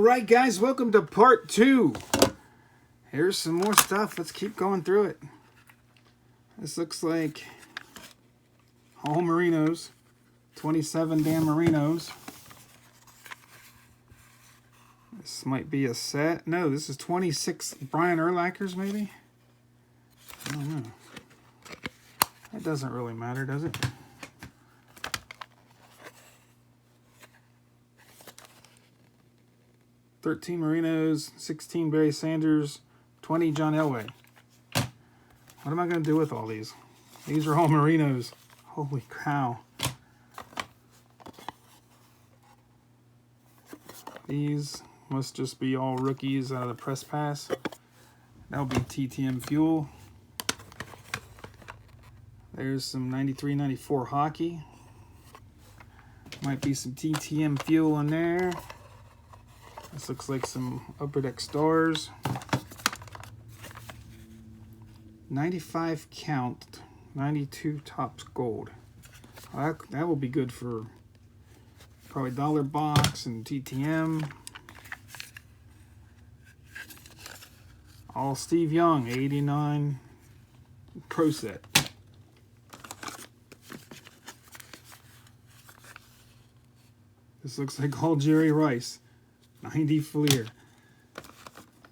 Alright guys, welcome to part 2. Here's some more stuff. Let's keep going through it. This looks like all merinos. 27 damn merinos. This might be a set. No, this is 26 Brian Urlachers maybe? I don't know. That doesn't really matter, does it? $13 Merinos, 16 Barry Sanders, 20 John Elway. What am I going to do with all these? These are all Merinos. Holy cow. These must just be all rookies out of the press pass. That'll be TTM fuel. There's some 93-94 hockey. Might be some TTM fuel in there. This looks like some Upper Deck Stars. 95 count, 92 Topps Gold. That will be good for probably dollar box and TTM. All Steve Young, 89 Pro Set. This looks like all Jerry Rice. 90 Fleer.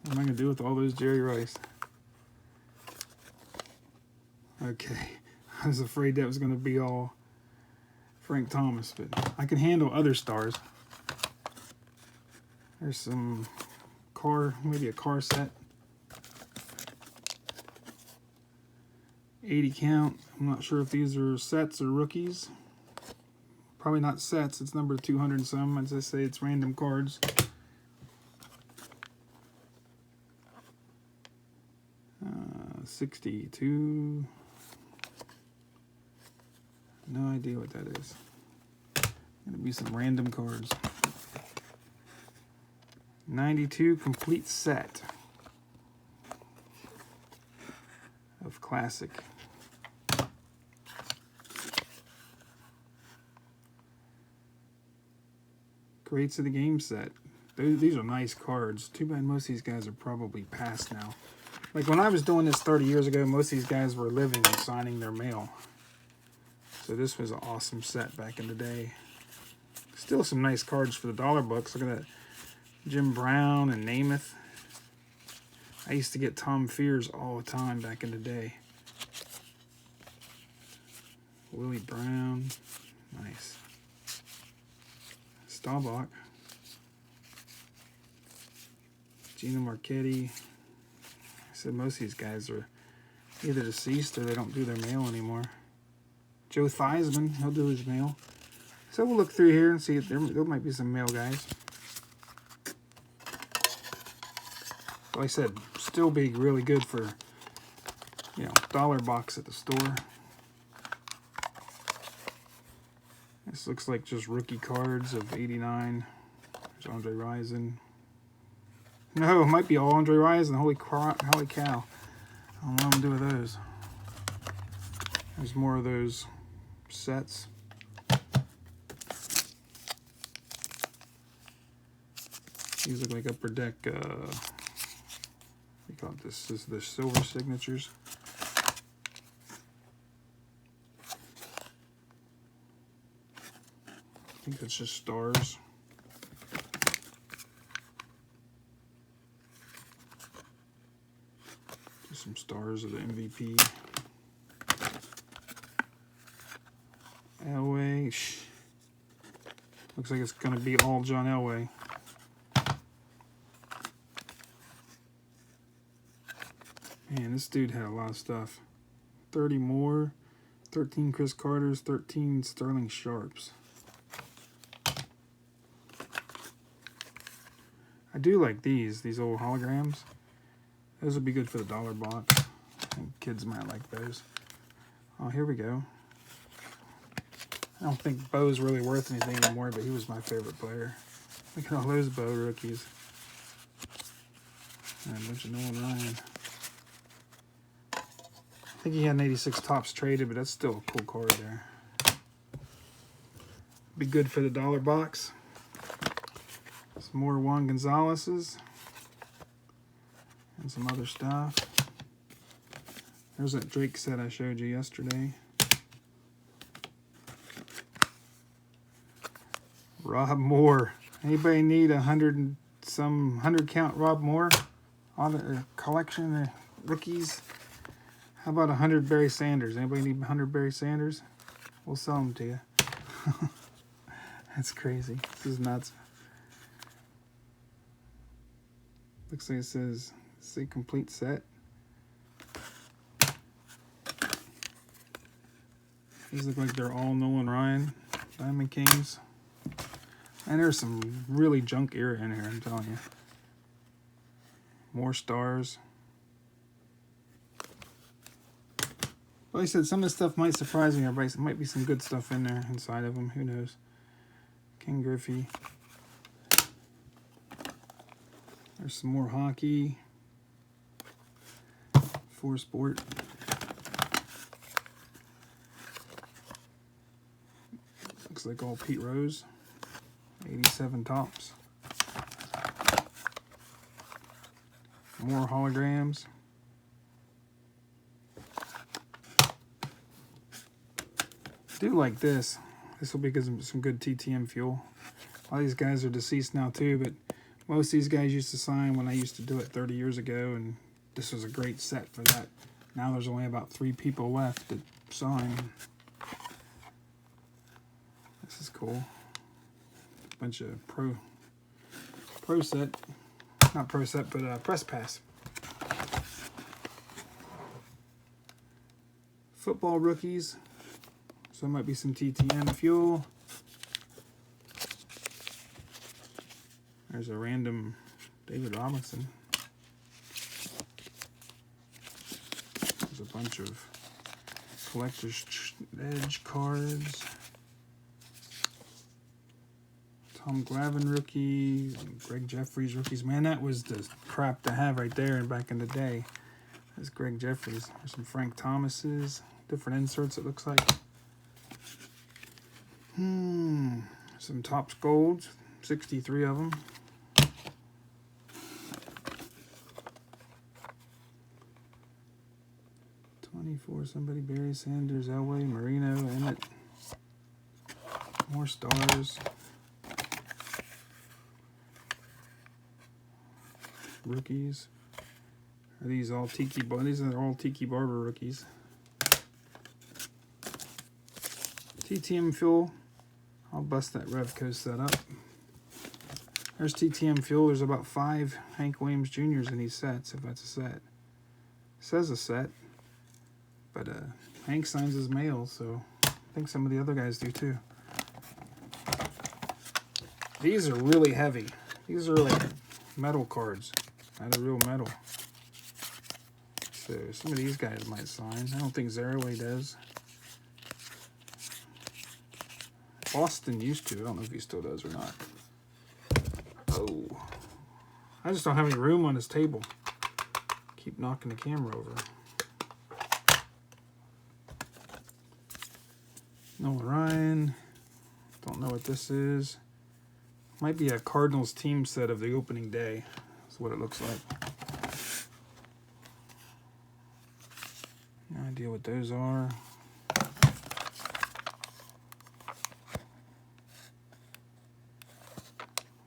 What am I going to do with all those Jerry Rice? Okay. I was afraid that was going to be all Frank Thomas, but I can handle other stars. There's some car, maybe a car set. 80 count. I'm not sure if these are sets or rookies. Probably not sets. It's number 200 and some. As I say, it's random cards. 62. No idea what that is. Gonna be some random cards. 92 complete set of classic. Greats of the game set. These are nice cards. Too bad most of these guys are probably past now. Like when I was doing this 30 years ago, most of these guys were living and signing their mail. So this was an awesome set back in the day. Still some nice cards for the dollar bucks. Look at that. Jim Brown and Namath. I used to get Tom Fears all the time back in the day. Willie Brown. Nice. Staubach. Gino Marchetti. I said most of these guys are either deceased or they don't do their mail anymore. Joe Theismann, he'll do his mail. So we'll look through here and see if there might be some mail guys. Like I said, still be really good for, you know, dollar box at the store. This looks like just rookie cards of 89. There's Andre Rison. No, it might be all Andre Rison. Holy cow. I don't know what I'm going to do with those. There's more of those sets. These look like Upper Deck, what do you call it? This is the silver signatures. I think it's just stars. Just some stars of the MVP. Elway. Looks like it's going to be all John Elway. Man, this dude had a lot of stuff. 30 more. 13 Chris Carters. 13 Sterling Sharps. I do like these old holograms. Those would be good for the dollar box. I think kids might like those. Oh, here we go. I don't think Bo's really worth anything anymore, but he was my favorite player. Look at all those Bo rookies. And a bunch of Nolan Ryan. I think he had an 86 Topps traded, but that's still a cool card there. Be good for the dollar box. Some more Juan Gonzalez's. And some other stuff. There's that Drake set I showed you yesterday. Rob Moore. Anybody need 100 count Rob Moore on a collection of rookies? How about 100 Barry Sanders? Anybody need 100 Barry Sanders? We'll sell them to you. That's crazy. This is nuts. Looks like it says it's a complete set. These look like they're all Nolan Ryan Diamond Kings. And there's some really junk era in here, I'm telling you. More stars. Like I said, some of this stuff might surprise me. There might be some good stuff in there inside of them. Who knows? Ken Griffey. There's some more hockey. For Sport. Looks like all Pete Rose. 87 tops. More holograms. Do like this. This will be some good TTM fuel. A lot of these guys are deceased now too, but most of these guys used to sign when I used to do it 30 years ago, and this was a great set for that. Now there's only about 3 people left to sign. This is cool. Bunch of pro set, not pro set, but press pass. Football rookies. So there might be some TTM fuel. There's a random David Robinson. There's a bunch of collector's edge cards. Tom Glavine rookies, Greg Jeffries rookies. Man, that was the crap to have right there back in the day. There's Greg Jeffries. There's some Frank Thomas's. Different inserts, it looks like. Some Topps Golds. 63 of them. Somebody, Barry Sanders, Elway, Marino, Emmett. More stars. Rookies. Are these all Tiki Barber? These are all Tiki Barber rookies. TTM fuel. I'll bust that Revco set up. There's TTM fuel. There's about 5 Hank Williams Jr.'s in these sets, if that's a set. It says a set, but Hank signs his mail, so I think some of the other guys do too. These are really heavy. These are like metal cards. Out of real metal. So some of these guys might sign. I don't think Zaraway does. Boston used to. I don't know if he still does or not. Oh. I just don't have any room on this table. Keep knocking the camera over. Nolan Ryan. Don't know what this is. Might be a Cardinals team set of the opening day. That's what it looks like. No idea what those are.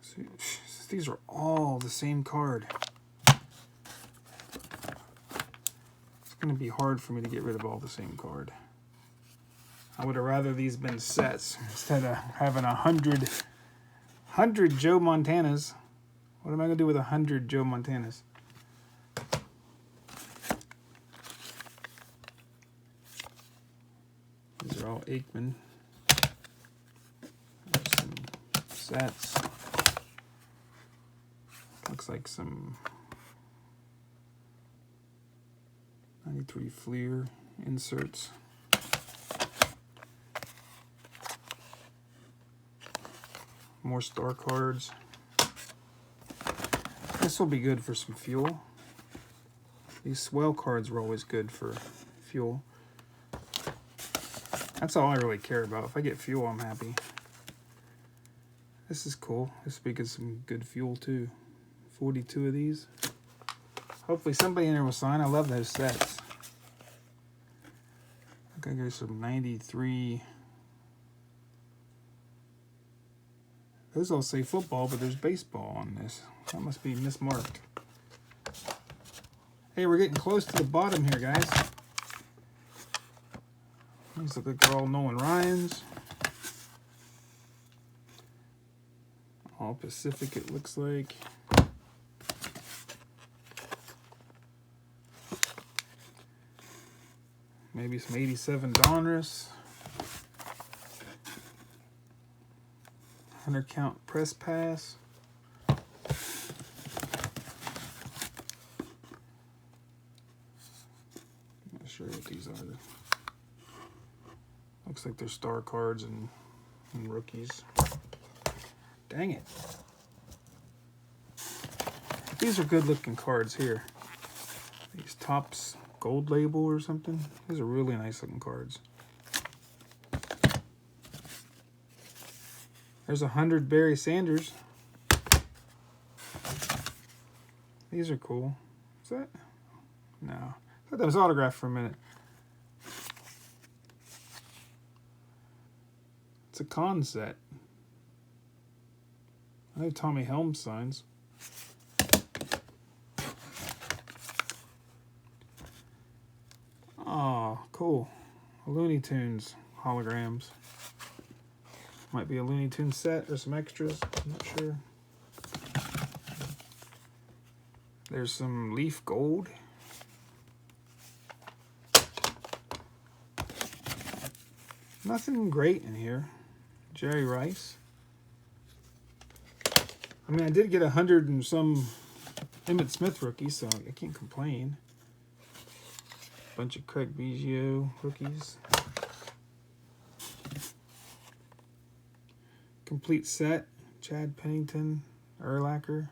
See, these are all the same card. It's going to be hard for me to get rid of all the same card. I would have rather these been sets instead of having 100 Joe Montanas. What am I going to do with 100 Joe Montanas? These are all Aikman. There's some sets. Looks like some 93 Fleer inserts. More star cards. This will be good for some fuel. These swell cards were always good for fuel. That's all I really care about. If I get fuel, I'm happy. This is cool. This will be some good fuel too. 42 of these. Hopefully somebody in there will sign. I love those sets. I think there's some 93. Those all say football, but there's baseball on this. That must be mismarked. Hey, we're getting close to the bottom here, guys. These look like they're all Nolan Ryans. All Pacific, it looks like. Maybe some 87 Donruss. 100 count press pass. I'm not sure what these are. Looks like they're star cards and rookies. Dang it. These are good looking cards here. These Topps Gold Label or something. These are really nice looking cards. There's 100 Barry Sanders. These are cool. Is that? No. I thought that was autographed for a minute. It's a con set. I know Tommy Helms signs. Oh, cool. Looney Tunes holograms. Might be a Looney Tunes set or some extras. I'm not sure. There's some Leaf Gold. Nothing great in here. Jerry Rice. I mean, I did get 100 and some Emmitt Smith rookies, so I can't complain. Bunch of Craig Biggio rookies. Complete set. Chad Pennington, Urlacher.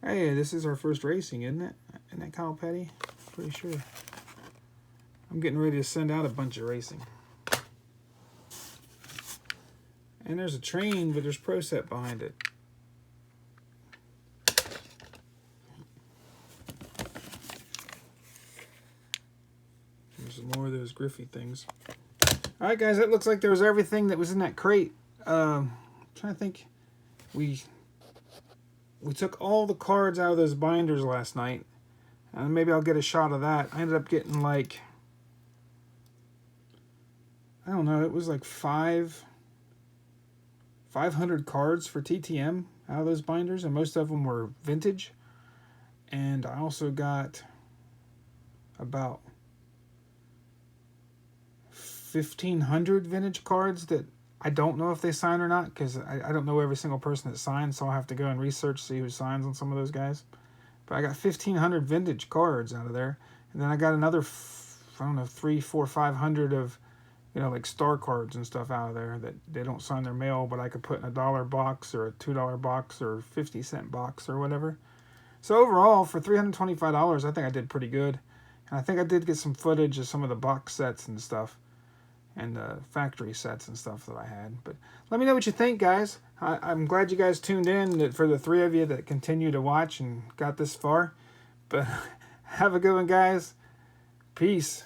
Hey, this is our first racing, isn't it? Isn't that Kyle Petty? Pretty sure. I'm getting ready to send out a bunch of racing. And there's a train, but there's Pro Set behind it. There's more of those Griffey things. All right, guys, that looks like there was everything that was in that crate. I'm trying to think. We took all the cards out of those binders last night. And maybe I'll get a shot of that. I ended up getting like, I don't know, it was like 500 cards for TTM out of those binders, and most of them were vintage. And I also got about 1,500 vintage cards that I don't know if they sign or not, because I don't know every single person that signs, so I'll have to go and research, see who signs on some of those guys. But I got 1,500 vintage cards out of there, and then I got another, I don't know, 300, 400, 500 of, you know, like star cards and stuff out of there that they don't sign their mail, but I could put in a $1 box or a $2 box or 50-cent box or whatever. So overall, for $325, I think I did pretty good. And I think I did get some footage of some of the box sets and stuff, and the factory sets and stuff that I had. But let me know what you think, guys. I'm glad you guys tuned in, for the 3 of you that continue to watch and got this far. But have a good one, guys. Peace.